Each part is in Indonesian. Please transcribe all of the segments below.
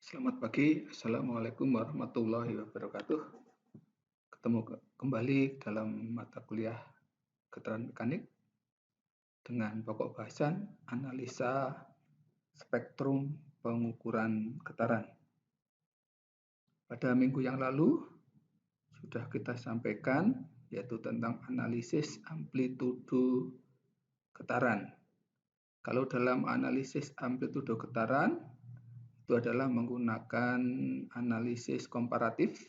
Selamat pagi, Assalamualaikum warahmatullahi wabarakatuh. Ketemu kembali dalam mata kuliah Getaran Mekanik dengan pokok bahasan analisa spektrum pengukuran getaran. Pada minggu yang lalu sudah kita sampaikan yaitu tentang analisis amplitudo getaran. Kalau dalam analisis amplitudo getaran itu adalah menggunakan analisis komparatif,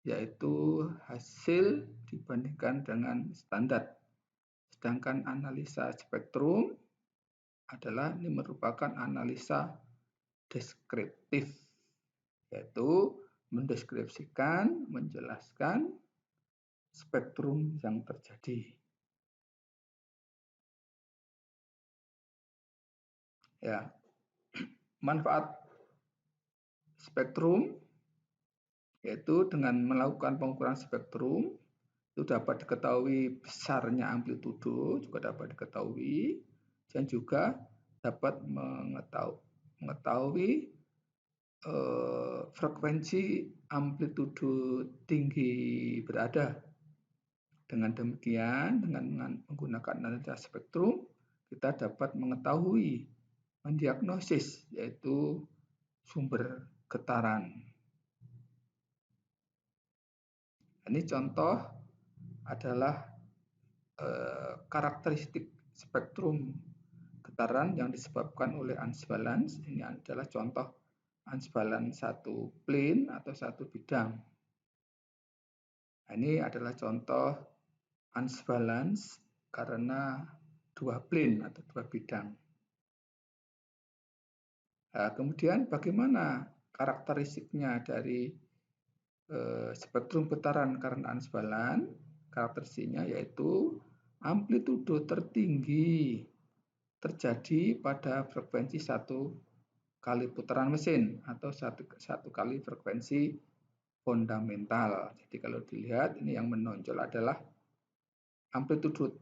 yaitu hasil dibandingkan dengan standar. Sedangkan analisa spektrum adalah ini merupakan analisa deskriptif, yaitu mendeskripsikan, menjelaskan spektrum yang terjadi. Ya, manfaat spektrum yaitu dengan melakukan pengukuran spektrum itu dapat diketahui besarnya amplitudo, juga dapat diketahui, dan juga dapat mengetahui frekuensi amplitudo tinggi berada. Dengan demikian, dengan menggunakan analisa spektrum, kita dapat mengetahui, mendiagnosis, yaitu sumber getaran. Ini contoh adalah karakteristik spektrum getaran yang disebabkan oleh unbalance. Ini adalah contoh unbalance satu plane atau satu bidang. Ini adalah contoh unbalance karena dua plane atau dua bidang. Nah, kemudian bagaimana karakteristiknya dari spektrum getaran karena unbalance? Karakteristiknya yaitu amplitudo tertinggi terjadi pada frekuensi satu kali putaran mesin atau satu kali frekuensi fundamental. Jadi kalau dilihat ini yang menonjol adalah amplitudo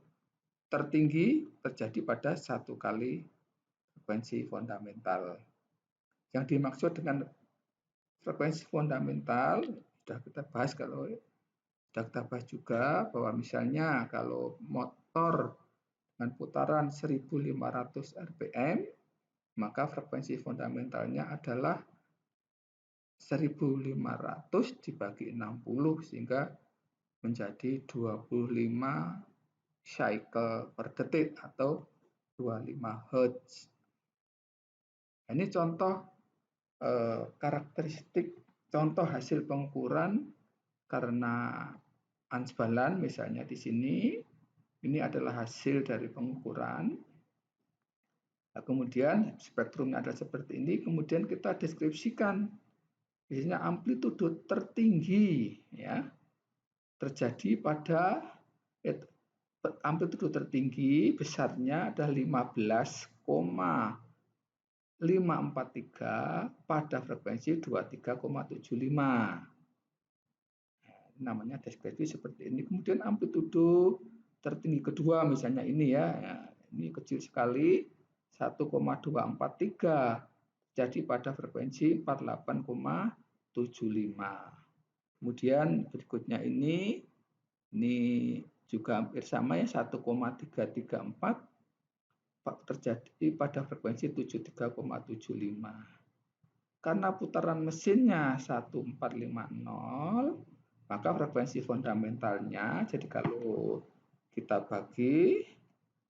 tertinggi terjadi pada satu kali frekuensi fundamental. Yang dimaksud dengan frekuensi fundamental sudah kita bahas juga bahwa misalnya kalau motor dengan putaran 1500 rpm, maka frekuensi fundamentalnya adalah 1500 dibagi 60 sehingga menjadi 25 cycle per detik atau 25 Hz. Ini contoh karakteristik, contoh hasil pengukuran karena unbalance misalnya di sini. Ini adalah hasil dari pengukuran. Nah, kemudian spektrumnya ada seperti ini. Kemudian kita deskripsikan. Biasanya amplitudo tertinggi ya terjadi pada amplitudo tertinggi besarnya adalah 15,543 pada frekuensi 23,75. Namanya deskripsi seperti ini. Kemudian amplitudo tertinggi kedua misalnya ini ya, ini kecil sekali 1,243 jadi pada frekuensi 48,75. Kemudian berikutnya ini juga hampir sama ya 1,334 terjadi pada frekuensi 73,75. Karena putaran mesinnya 1450, maka frekuensi fundamentalnya, jadi kalau kita bagi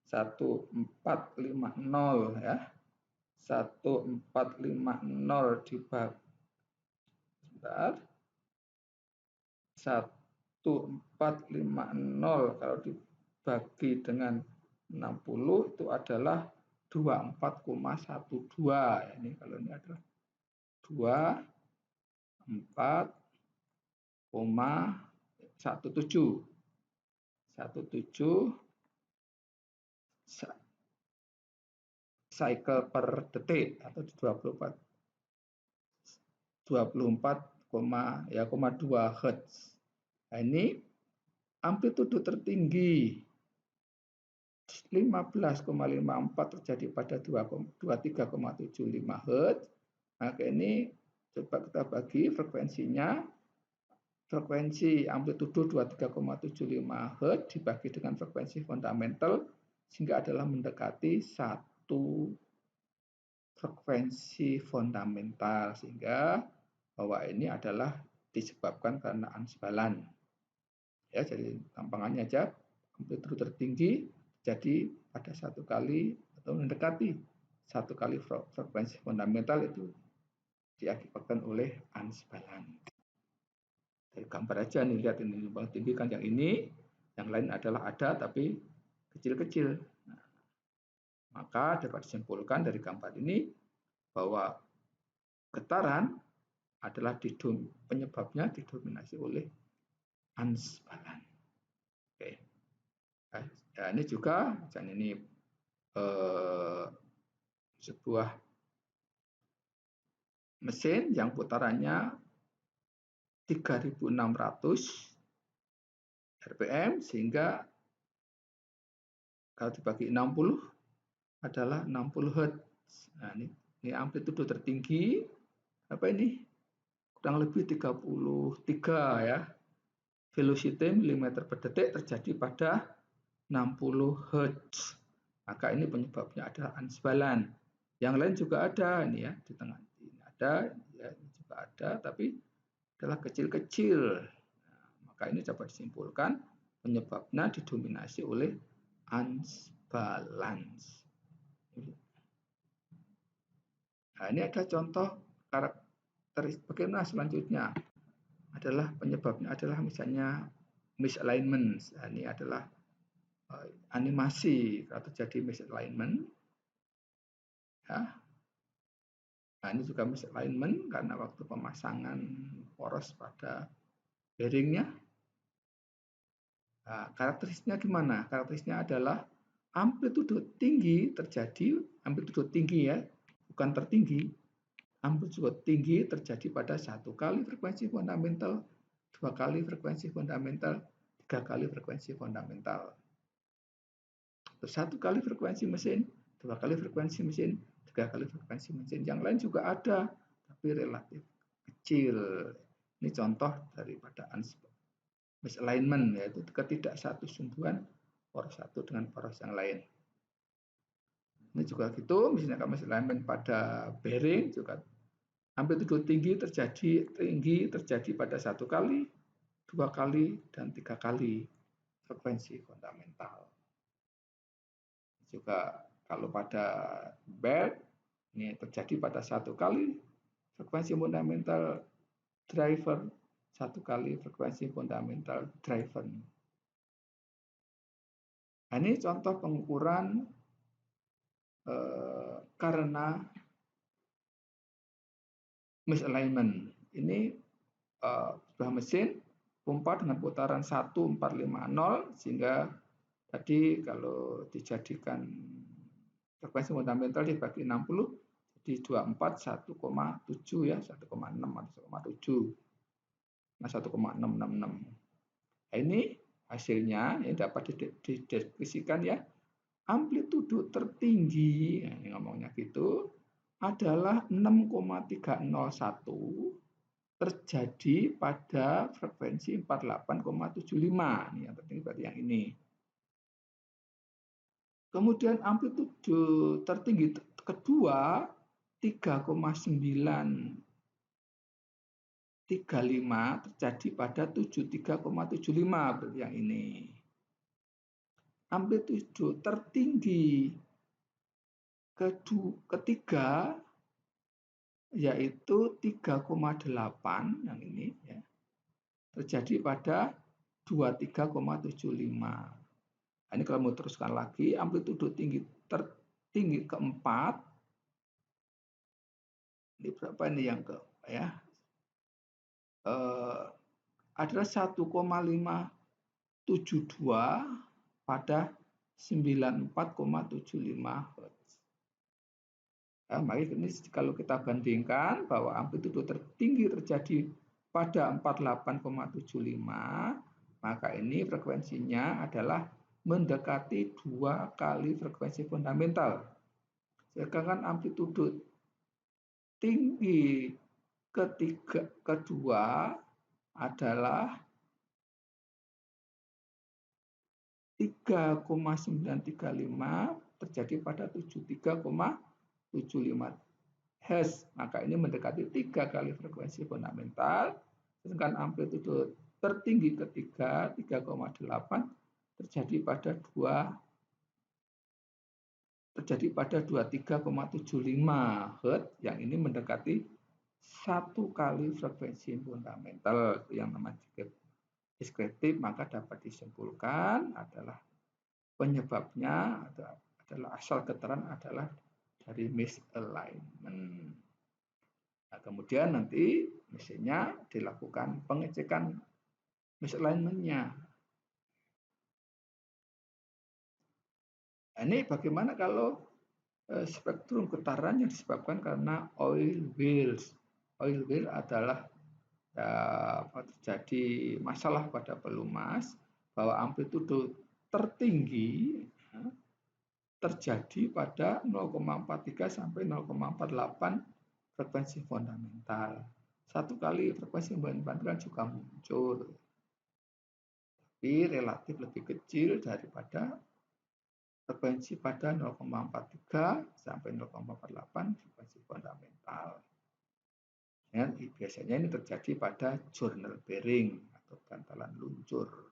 1450 ya, 1450 dibagi 1450 kalau dibagi dengan 60 itu adalah 24,12. Ini kalau ini adalah 24,17 cycle per detik atau 24,2 Hz. Nah, ini amplitudo tertinggi 15,54 terjadi pada 23,75 Hz. Maka ini Coba kita bagi frekuensinya. Frekuensi amplitudo 23,75 Hz dibagi dengan frekuensi fundamental sehingga adalah mendekati satu frekuensi fundamental, sehingga bahwa ini adalah disebabkan karena ansbalan. Ya, jadi gampangannya aja, amplitudo tertinggi jadi pada satu kali atau mendekati satu kali frekuensi fundamental itu diakibatkan oleh ansbalan. Dari gambar aja nih, lihat ini paling tinggi kan yang ini, yang lain adalah ada tapi kecil-kecil. Nah, maka dapat disimpulkan dari gambar ini bahwa getaran adalah penyebabnya didominasi oleh ansbalan. Oke. Nah, ini juga, dan ini sebuah mesin yang putarannya 3.600 RPM, sehingga kalau dibagi 60 adalah 60 Hz. Nah, ini amplitudo tertinggi apa ini? Kurang lebih 33 ya. Velocity mm per detik terjadi pada 60 Hz. Maka ini penyebabnya adalah ansbalan. Yang lain juga ada ini ya, di tengah ini ada, ya, ini juga ada, tapi adalah kecil-kecil. Nah, maka ini dapat disimpulkan penyebabnya didominasi oleh ansbalan. Nah, ini ada contoh karakteristik. Bagaimana selanjutnya adalah penyebabnya adalah misalnya misalignment. Nah, ini adalah animasi kalau terjadi misalignment. Ya. Nah, ini juga misalignment karena waktu pemasangan poros pada bearingnya. Nah, karakteristiknya gimana? Karakteristiknya adalah amplitudo tinggi terjadi, amplitudo tinggi ya, bukan tertinggi. Amplitudo tinggi terjadi pada satu kali frekuensi fundamental, dua kali frekuensi fundamental, tiga kali frekuensi fundamental. Satu kali frekuensi mesin, dua kali frekuensi mesin, tiga kali frekuensi mesin. Yang lain juga ada, tapi relatif kecil. Ini contoh daripada misalignment, yaitu ketidaksatu-sumbuan poros satu dengan poros yang lain. Ini juga gitu, misalnya kalau misalignment pada bearing juga amplitudo tinggi terjadi pada satu kali, dua kali, dan tiga kali frekuensi fundamental. Juga kalau pada belt ini terjadi pada satu kali frekuensi fundamental driver, satu kali frekuensi fundamental driver. Nah, ini contoh pengukuran karena misalignment. Ini sebuah mesin pompa dengan putaran 1450, sehingga tadi kalau dijadikan frekuensi fundamental dibagi 60 jadi 24 1,7 ya, 1,6 atau 1,7. Nah, 1,666. Nah, ini hasilnya yang dapat dideskripsikan ya. Amplitudo tertinggi, nah ini ngomongnya gitu, adalah 6,301 terjadi pada frekuensi 48,75. Ini yang tertinggi berarti yang ini. Kemudian amplitudo tertinggi kedua 3,935 terjadi pada 73,75 berarti yang ini. Amplitudo tertinggi ketiga yaitu 3,8 yang ini ya, terjadi pada 23,75. Nah, ini kalau mau teruskan lagi, amplitudo tertinggi keempat, ini berapa ini yang ke ya? Adalah 1,572 pada 94,75 Hz. Nah, maka ini kalau kita bandingkan bahwa amplitudo tertinggi terjadi pada 48,75, maka ini frekuensinya adalah mendekati 2 kali frekuensi fundamental. Sedangkan amplitudo tinggi kedua adalah 3,935 terjadi pada 73,75 Hz. Maka ini mendekati 3 kali frekuensi fundamental. Sedangkan amplitudo tertinggi ketiga 3,8 terjadi pada 23,75 Hz, yang ini mendekati 1 kali frekuensi fundamental yang namanya deskriptif. Maka dapat disimpulkan adalah penyebabnya adalah asal getaran adalah dari misalignment. Nah, kemudian nanti mesinnya dilakukan pengecekan misalignment-nya. Ini bagaimana kalau spektrum getaran yang disebabkan karena oil wheels. Oil wheel adalah terjadi masalah pada pelumas bahwa amplitudo tertinggi terjadi pada 0,43 sampai 0,48 frekuensi fundamental. 1 kali frekuensi fundamental juga muncul, tapi relatif lebih kecil daripada frekuensi pada 0,43 sampai 0,48 frekuensi fundamental. Ya, biasanya ini terjadi pada journal bearing atau bantalan luncur.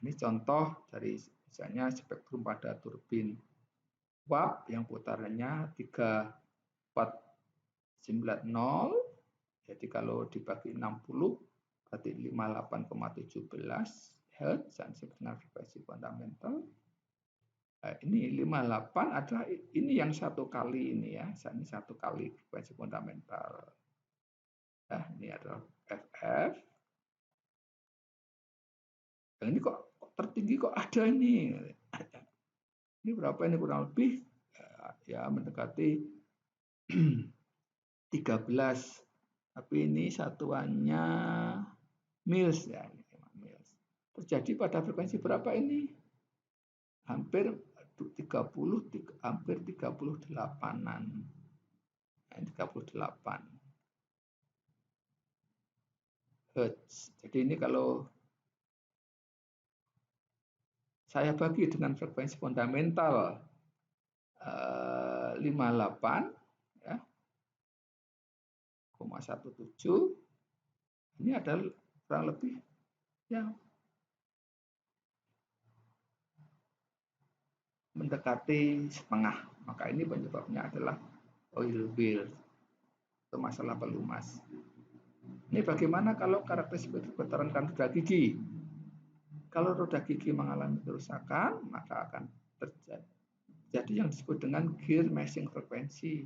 Ini contoh dari misalnya spektrum pada turbin uap yang putarannya 3490. Jadi kalau dibagi 60 berarti 58,17 Hz dengan frekuensi fundamental. Nah, ini 58 adalah ini yang 1 kali ini ya, ini 1 kali frekuensi fundamental. Nah, ini adalah FF. Yang ini kok tertinggi kok ada ini. Ini berapa ini kurang lebih ya mendekati 13. Tapi ini satuannya mils ya, mils. Terjadi pada frekuensi berapa ini? Hampir 30, hampir 38-an. Nah, 38 Hz. Jadi ini kalau saya bagi dengan frekuensi fundamental 58 ya, 0,17, ini adalah kurang lebih ya mendekati setengah. Maka ini penyebabnya adalah oil wheel atau masalah pelumas. Ini bagaimana kalau karakteristik getaran roda gigi? Kalau roda gigi mengalami kerusakan, maka akan terjadi yang disebut dengan gear meshing frekuensi,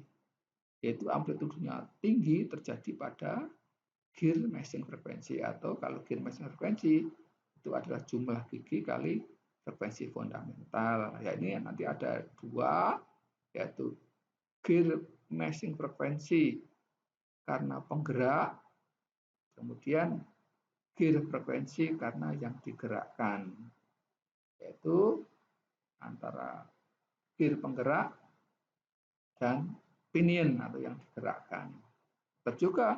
yaitu amplitudenya tinggi terjadi pada gear meshing frekuensi, atau kalau gear meshing frekuensi itu adalah jumlah gigi kali frekuensi fundamental. Ya, ini nanti ada 2, yaitu gear meshing frekuensi karena penggerak, kemudian gear frekuensi karena yang digerakkan, yaitu antara gear penggerak dan pinion atau yang digerakkan. Tetap juga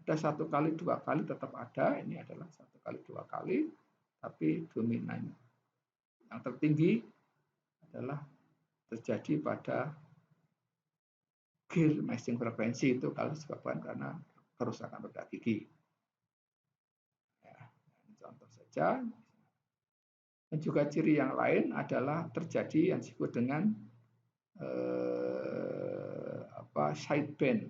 ada 1 kali 2 kali tetap ada, ini adalah 1 kali 2 kali, tapi dominan yang tertinggi adalah terjadi pada gear meshing frekuensi, itu kalau disebabkan karena kerusakan roda gigi. Contoh saja. Dan juga ciri yang lain adalah terjadi yang disebut dengan side bend.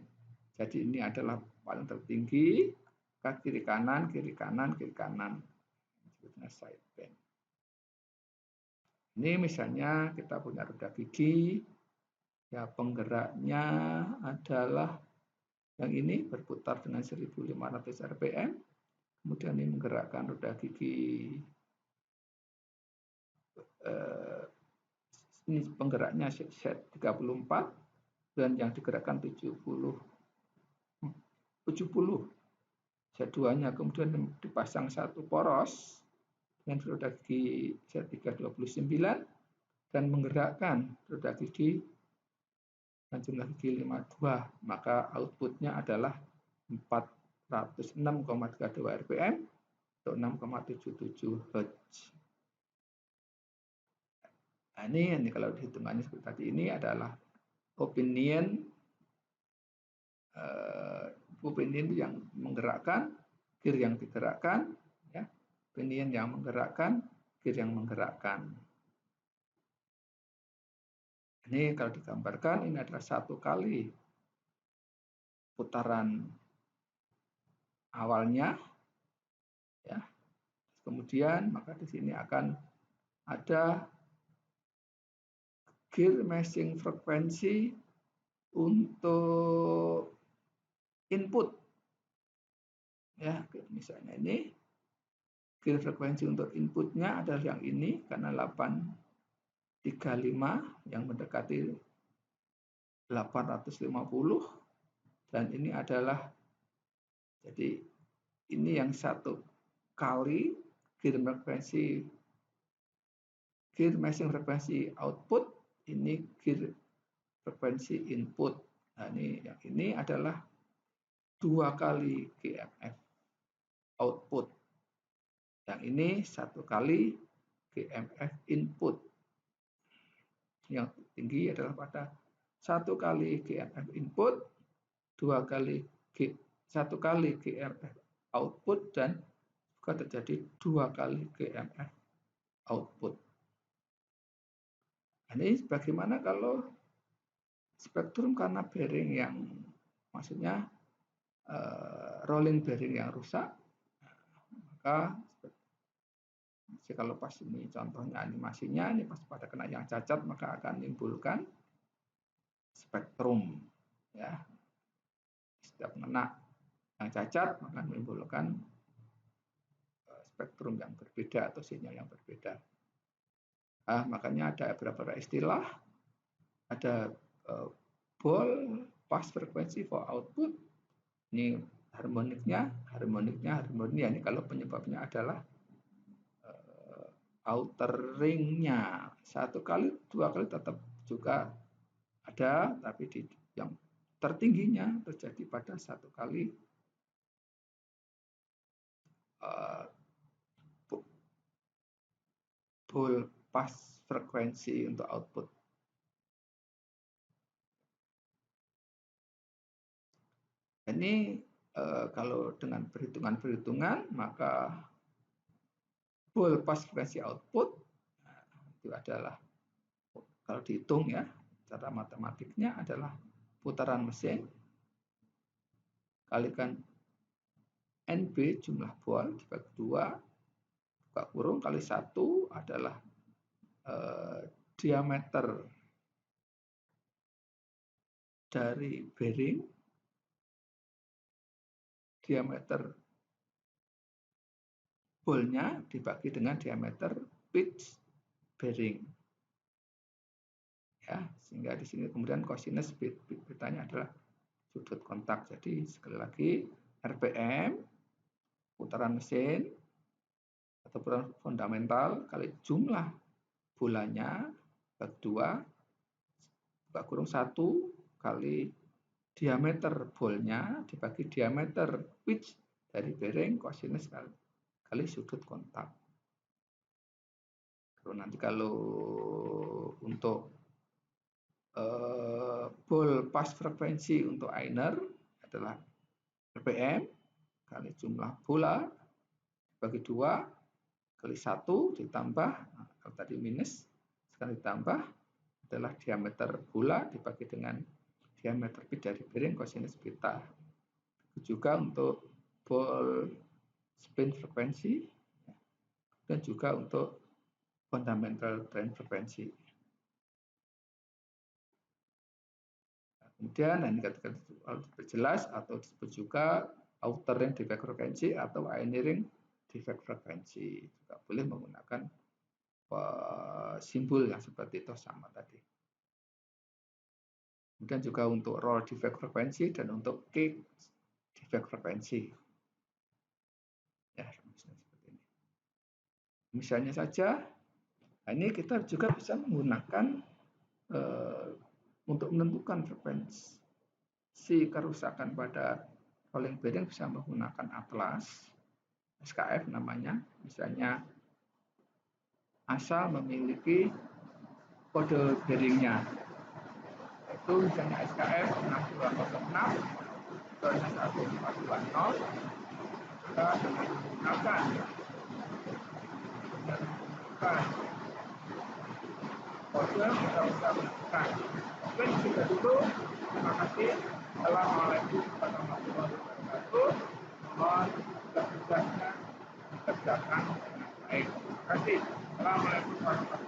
Jadi ini adalah paling tertinggi, kiri kanan, kiri kanan, kiri kanan. Disebutnya side bend. Ini misalnya kita punya roda gigi, ya penggeraknya adalah yang ini berputar dengan 1500 rpm. Kemudian ini menggerakkan roda gigi, ini penggeraknya set 34 dan yang digerakkan 70 set 2-nya, kemudian dipasang 1 poros dengan roda gigi set 329 dan menggerakkan roda gigi dan jumlah gigi 52, maka outputnya adalah 406,32 rpm untuk 6,77 Hz. Nah, ini kalau hitungannya seperti tadi, ini adalah opinion yang menggerakkan, gear yang digerakkan, ya, opinion yang menggerakkan, gear yang menggerakkan. Ini kalau digambarkan, ini adalah satu kali putaran awalnya, ya. Kemudian maka di sini akan ada gear matching frekuensi untuk input, ya. Misalnya ini gear frekuensi untuk inputnya adalah yang ini karena 835 yang mendekati 850, dan ini adalah, jadi ini yang satu kali gear matching frekuensi output, ini gear frekuensi input. Nah, ini adalah 2 kali GMF output. Yang ini 1 kali GMF input. Yang tinggi adalah pada 1 kali GMF input, 1 kali GMF output, dan juga terjadi 2 kali GMF output. Ini bagaimana kalau spektrum karena bearing yang, maksudnya rolling bearing yang rusak, maka kalau pas ini contohnya animasinya, ini pas pada kena yang cacat maka akan menimbulkan spektrum, ya. Setiap kena yang cacat maka menimbulkan spektrum yang berbeda atau sinyal yang berbeda. Makanya ada beberapa istilah, ada ball pass frequency for output. Ini harmoniknya. Ini kalau penyebabnya adalah outer ringnya. 1 kali, 2 kali tetap juga ada, tapi yang tertingginya terjadi pada 1 kali ball pass frekuensi untuk output. Ini kalau dengan perhitungan maka ball pass frekuensi output itu adalah, kalau dihitung ya, cara matematiknya adalah putaran mesin kalikan NB jumlah ball dibagi 2, buka kurung, kali 1 adalah diameter dari bearing, diameter ballnya dibagi dengan diameter pitch bearing, ya, sehingga di sini kemudian cosinus betanya adalah sudut kontak. Jadi sekali lagi, RPM putaran mesin atau putaran fundamental kali jumlah bulannya bagi 2, buka kurung 1 kali diameter ballnya dibagi diameter pitch dari bearing, cosinus kali sudut kontak. Nanti kalau untuk ball pass frekuensi untuk Einer adalah RPM kali jumlah bola bagi 2 kali 1 ditambah, kalau tadi minus, sekali ditambah adalah diameter bola dibagi dengan diameter pitch dari bearing, cosinus beta. Juga untuk ball spin frekuensi dan juga untuk fundamental train frekuensi. Kemudian ini diperjelas atau disebut juga outer ring defect frekuensi atau inner ring defect frekuensi. Juga boleh menggunakan simbol yang seperti itu sama tadi. Kemudian juga untuk roll defect frekuensi dan untuk kick defect frekuensi. Ya, seperti ini. Misalnya saja, ini kita juga bisa menggunakan untuk menentukan frekuensi kerusakan pada rolling bearing bisa menggunakan atlas, SKF namanya, misalnya asal memiliki kode bearingnya. Itu misalnya SKF 6206, motornya 1420, kita dengan menggunakan kode kita bisa melakukan. Mungkin sudah dulu. Terima kasih. Assalamualaikum warahmatullahi wabarakatuh. Mohon tugas-tugasnya dikerjakan dengan baik. Terima kasih. Assalamualaikum warahmatullahi wabarakatuh.